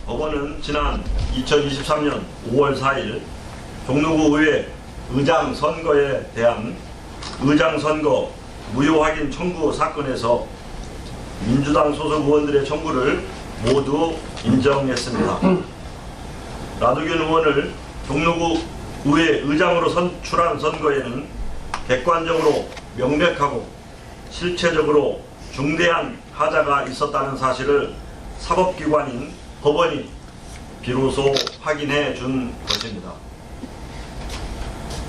법원은 지난 2023년 5월 4일 종로구 의회 의장 선거에 대한 의장 선거 무효 확인 청구 사건에서 민주당 소속 의원들의 청구를 모두 인정했습니다. 라두균 의원을 종로구 의회 의장으로 선출한 선거에는 객관적으로 명백하고 실체적으로 중대한 하자가 있었다는 사실을 사법기관인 법원이 비로소 확인해 준 것입니다.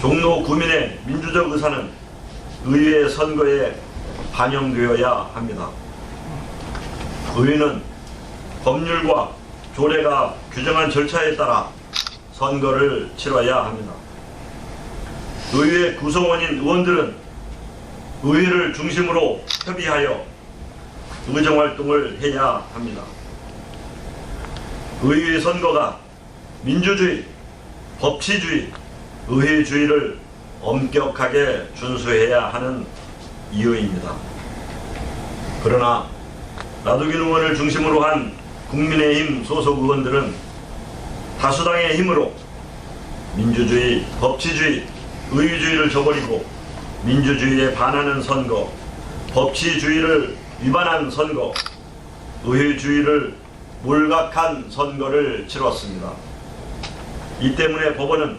종로 구민의 민주적 의사는 의회 선거에 반영되어야 합니다. 의회는 법률과 조례가 규정한 절차에 따라 선거를 치러야 합니다. 의회 구성원인 의원들은 의회를 중심으로 협의하여 의정활동을 해야 합니다. 의회 선거가 민주주의, 법치주의, 의회주의를 엄격하게 준수해야 하는 이유입니다. 그러나 라두균 의원을 중심으로 한 국민의힘 소속 의원들은 다수당의 힘으로 민주주의, 법치주의, 의회주의를 저버리고 민주주의에 반하는 선거, 법치주의를 위반한 선거, 의회주의를 몰각한 선거를 치렀습니다. 이 때문에 법원은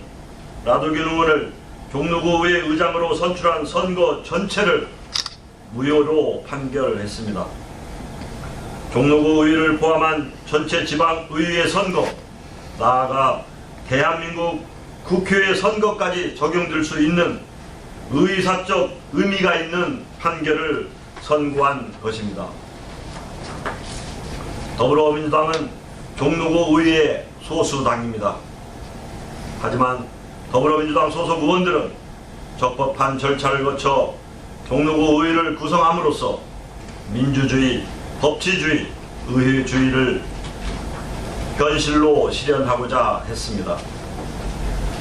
라두균 의원을 종로구 의회 의장으로 선출한 선거 전체를 무효로 판결했습니다. 종로구 의회를 포함한 전체 지방의회 선거, 나아가 대한민국 국회의 선거까지 적용될 수 있는 의사적 의미가 있는 판결을 선고한 것입니다. 더불어민주당은 종로구 의회의 소수당입니다. 하지만 더불어민주당 소속 의원들은 적법한 절차를 거쳐 종로구 의회를 구성함으로써 민주주의, 법치주의, 의회주의를 현실로 실현하고자 했습니다.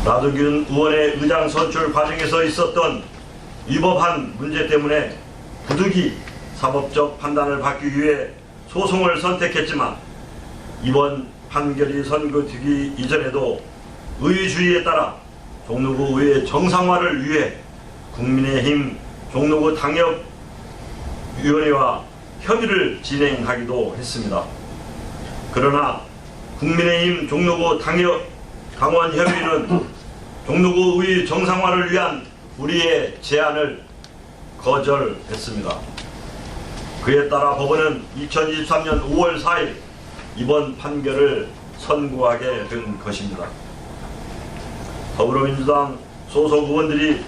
라두균 의원의 의장 선출 과정에서 있었던 위법한 문제 때문에 부득이 사법적 판단을 받기 위해 소송을 선택했지만 이번 판결이 선고되기 이전에도 의회주의에 따라 종로구 의회 정상화를 위해 국민의힘 종로구 당협위원회와 협의를 진행하기도 했습니다. 그러나 국민의힘 종로구 당원협의회는 종로구 의회 정상화를 위한 우리의 제안을 거절했습니다. 그에 따라 법원은 2023년 5월 4일 이번 판결을 선고하게 된 것입니다. 더불어민주당 소속 의원들이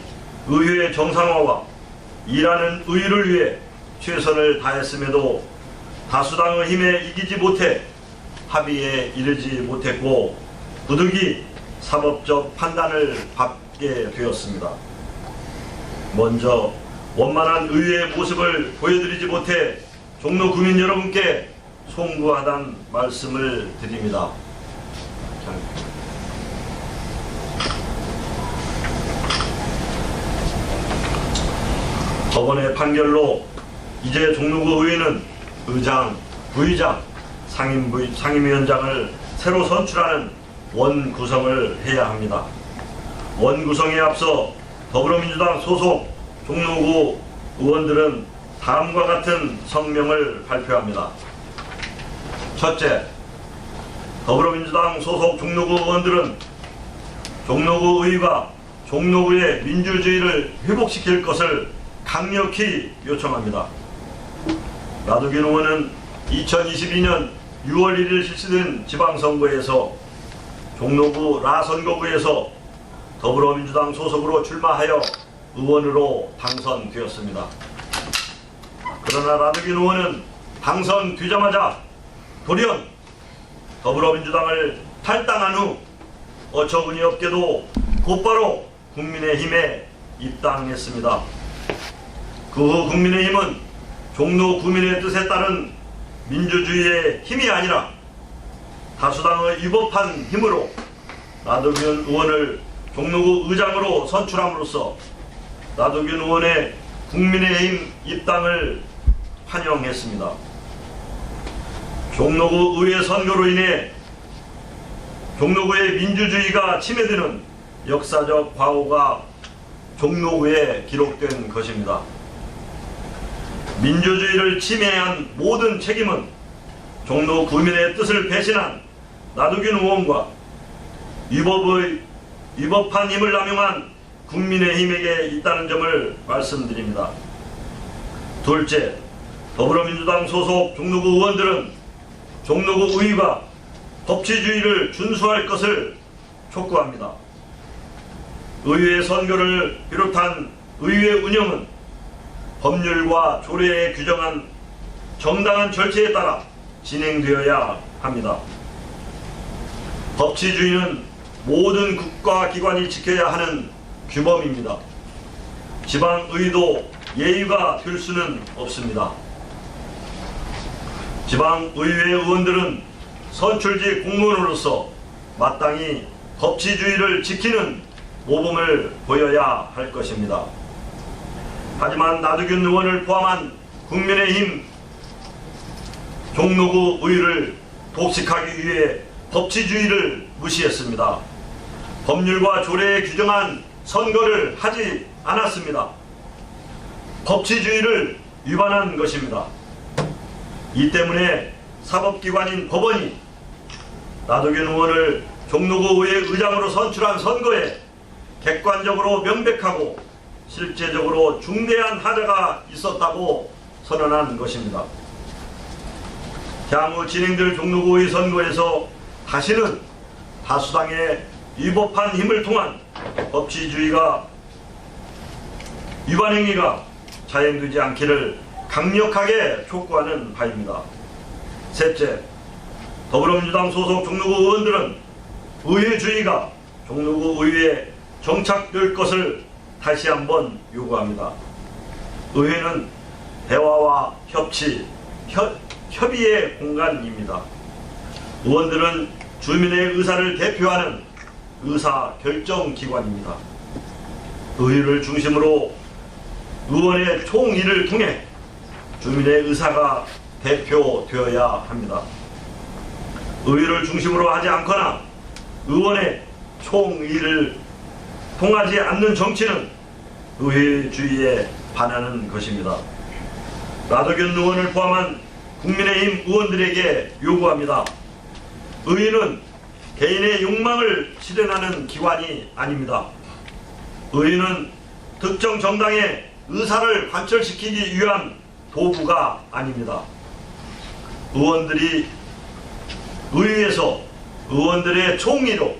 의회 정상화와 일하는 의를 위해 최선을 다했음에도 다수당의 힘에 이기지 못해 합의에 이르지 못했고 부득이 사법적 판단을 받게 되었습니다. 먼저 원만한 의회의 모습을 보여드리지 못해 종로 구민 여러분께 송구하다는 말씀을 드립니다. 법원의 판결로 이제 종로구 의회는 의장, 부의장, 상임위원장을 새로 선출하는 원구성을 해야 합니다. 원구성에 앞서 더불어민주당 소속 종로구 의원들은 다음과 같은 성명을 발표합니다. 첫째, 더불어민주당 소속 종로구 의원들은 종로구 의회가 종로구의 민주주의를 회복시킬 것을 강력히 요청합니다. 라두균 의원은 2022년 6월 1일 실시된 지방선거에서 종로구 라선거구에서 더불어민주당 소속으로 출마하여 의원으로 당선되었습니다. 그러나 라두균 의원은 당선되자마자 돌연 더불어민주당을 탈당한 후 어처구니 없게도 곧바로 국민의힘에 입당했습니다. 그 후 국민의힘은 종로 구민의 뜻에 따른 민주주의의 힘이 아니라 다수당의 위법한 힘으로 라두균 의원을 종로구 의장으로 선출함으로써 라두균 의원의 국민의힘 입당을 환영했습니다. 종로구 의회 선거로 인해 종로구의 민주주의가 침해되는 역사적 과오가 종로구에 기록된 것입니다. 민주주의를 침해한 모든 책임은 종로 구민의 뜻을 배신한 나두균 의원과 위법한 힘을 남용한 국민의힘에게 있다는 점을 말씀드립니다. 둘째, 더불어민주당 소속 종로구 의원들은 종로구 의회가 법치주의를 준수할 것을 촉구합니다. 의회 선거를 비롯한 의회 운영은 법률과 조례에 규정한 정당한 절차에 따라 진행되어야 합니다. 법치주의는 모든 국가기관이 지켜야 하는 규범입니다. 지방의도 예의가 될 수는 없습니다. 지방의회 의원들은 선출직 공무원으로서 마땅히 법치주의를 지키는 모범을 보여야 할 것입니다. 하지만 나두균 의원을 포함한 국민의힘 종로구 의회를 독식하기 위해 법치주의를 무시했습니다. 법률과 조례에 규정한 선거를 하지 않았습니다. 법치주의를 위반한 것입니다. 이 때문에 사법기관인 법원이 나두균 의원을 종로구 의회 의장으로 선출한 선거에 객관적으로 명백하고 실제적으로 중대한 하자가 있었다고 선언한 것입니다. 향후 진행될 종로구 의회 선거에서 다시는 다수당의 위법한 힘을 통한 법치주의가 위반 행위가 자행되지 않기를 강력하게 촉구하는 바입니다. 셋째, 더불어민주당 소속 종로구 의원들은 의회주의가 종로구 의회에 정착될 것을 다시 한번 요구합니다. 의회는 대화와 협의의 공간입니다. 의원들은 주민의 의사를 대표하는 의사결정기관입니다. 의회를 중심으로 의원의 총의를 통해 주민의 의사가 대표되어야 합니다. 의회를 중심으로 하지 않거나 의원의 총의를 통하지 않는 정치는 의회주의에 반하는 것입니다. 나두균 의원을 포함한 국민의힘 의원들에게 요구합니다. 의회는 개인의 욕망을 실현하는 기관이 아닙니다. 의회는 특정 정당의 의사를 관철시키기 위한 도구가 아닙니다. 의원들이 의회에서 의원들의 총의로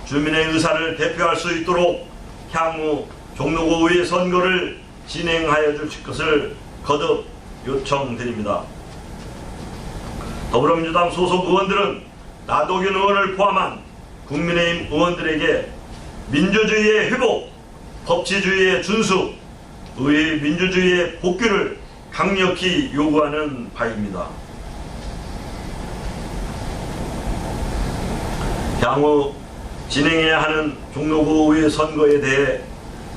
주민의 의사를 대표할 수 있도록 향후 종로구 의회 선거를 진행하여 주실 것을 거듭 요청드립니다. 더불어민주당 소속 의원들은 나두균 의원을 포함한 국민의힘 의원들에게 민주주의의 회복, 법치주의의 준수, 의회 민주주의의 복귀를 강력히 요구하는 바입니다. 향후 진행해야 하는 종로구 의회 선거에 대해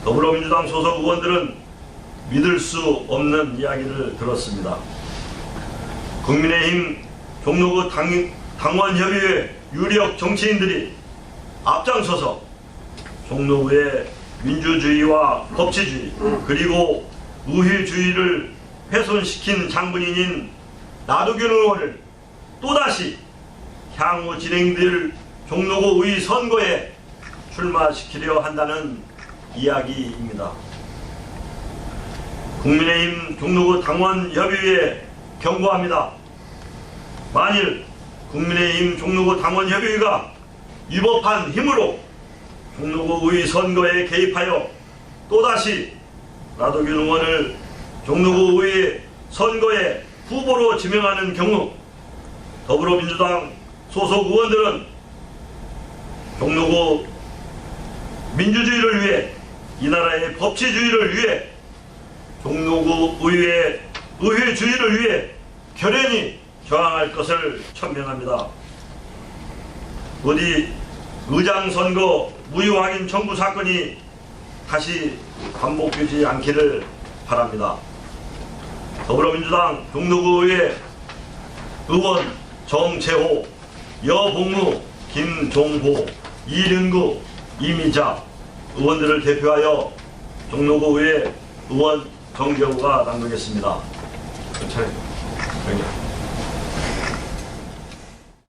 더불어민주당 소속 의원들은 믿을 수 없는 이야기를 들었습니다. 국민의힘 종로구 당원협의회 유력 정치인들이 앞장서서 종로구의 민주주의와 법치주의 그리고 의회주의를 훼손시킨 장본인인 나두균 의원을 또다시 향후 진행될 종로구 의회 선거에 출마시키려 한다는 이야기입니다. 국민의힘 종로구 당원협의회에 경고합니다. 만일 국민의힘 종로구 당원협의회가 위법한 힘으로 종로구 의회 선거에 개입하여 또다시 나두균 의원을 종로구 의회 선거에 후보로 지명하는 경우 더불어민주당 소속 의원들은 종로구 민주주의를 위해 이 나라의 법치주의를 위해 종로구 의회의 의회주의를 위해 결연히 저항할 것을 천명합니다. 부디 의장선거 무효 확인 청구 사건이 다시 반복되지 않기를 바랍니다. 더불어민주당 종로구 의회 의원 정재호, 여복무 김종보, 이륜구, 이미자 의원들을 대표하여 종로구의회 의원 정재호가 낭독했습니다. 차례.